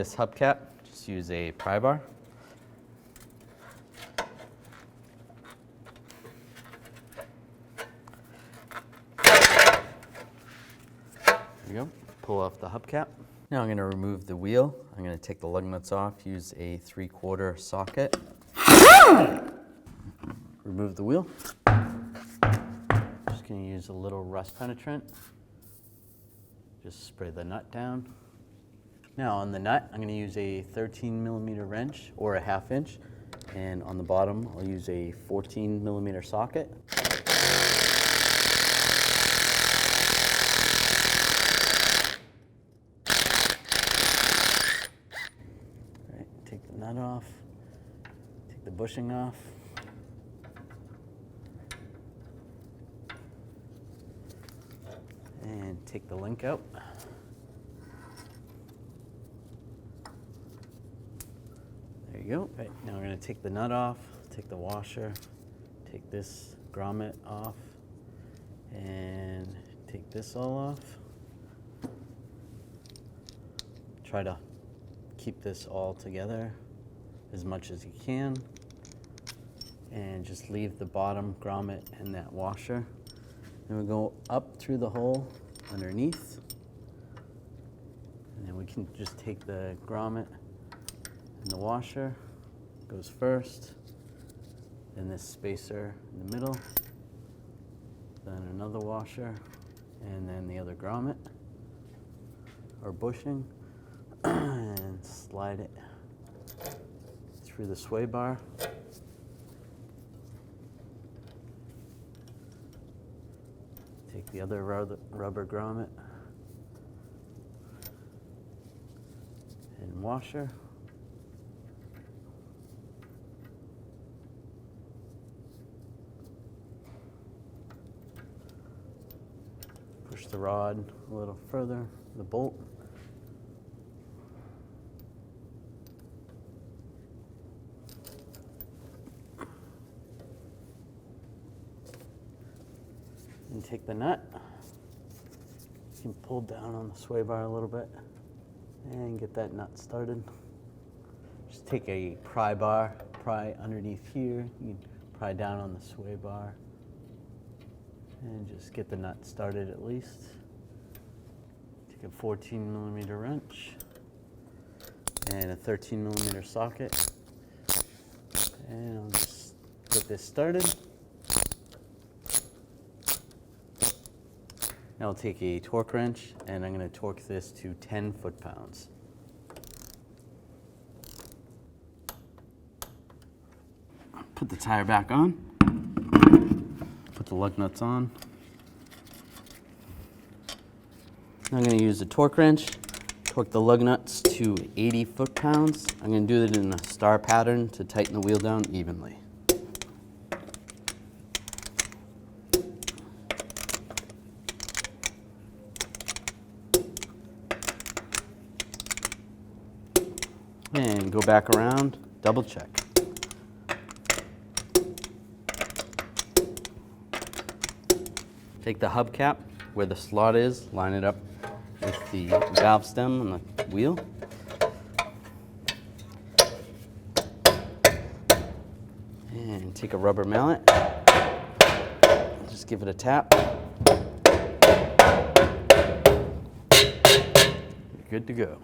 this hubcap, just use a pry bar. There you go. Pull off the hubcap. Now I'm going to remove the wheel. I'm going to take the lug nuts off, use a 3/4 socket. Remove the wheel. Just going to use a little rust penetrant. Just spray the nut down. Now on the nut, I'm going to use a 13mm wrench or a 1/2 inch. And on the bottom, I'll use a 14mm socket. All right, take the nut off, take the bushing off. And take the link out. There you go. Right, now we're going to take the nut off, take the washer, take this grommet off, and take this all off. Try to keep this all together as much as you can, and just leave the bottom grommet and that washer. And we'll go up through the hole underneath, and then we can just take the grommet and the washer, goes first, then this spacer in the middle, then another washer, and then the other grommet or bushing, and slide it through the sway bar. Take the other rubber grommet and washer. Push the rod a little further, the bolt. And take the nut. You can pull down on the sway bar a little bit and get that nut started. Just take a pry bar, pry underneath here. You can pry down on the sway bar and just get the nut started at least. Take a 14mm wrench and a 13mm socket, and I'll just get this started. Now I'll take a torque wrench and I'm going to torque this to 10 foot-pounds. Put the tire back on. Put the lug nuts on. Now I'm going to use a torque wrench, torque the lug nuts to 80 foot-pounds. I'm going to do it in a star pattern to tighten the wheel down evenly. And go back around, double check. Take the hubcap where the slot is, line it up with the valve stem on the wheel. And take a rubber mallet, just give it a tap. You're good to go.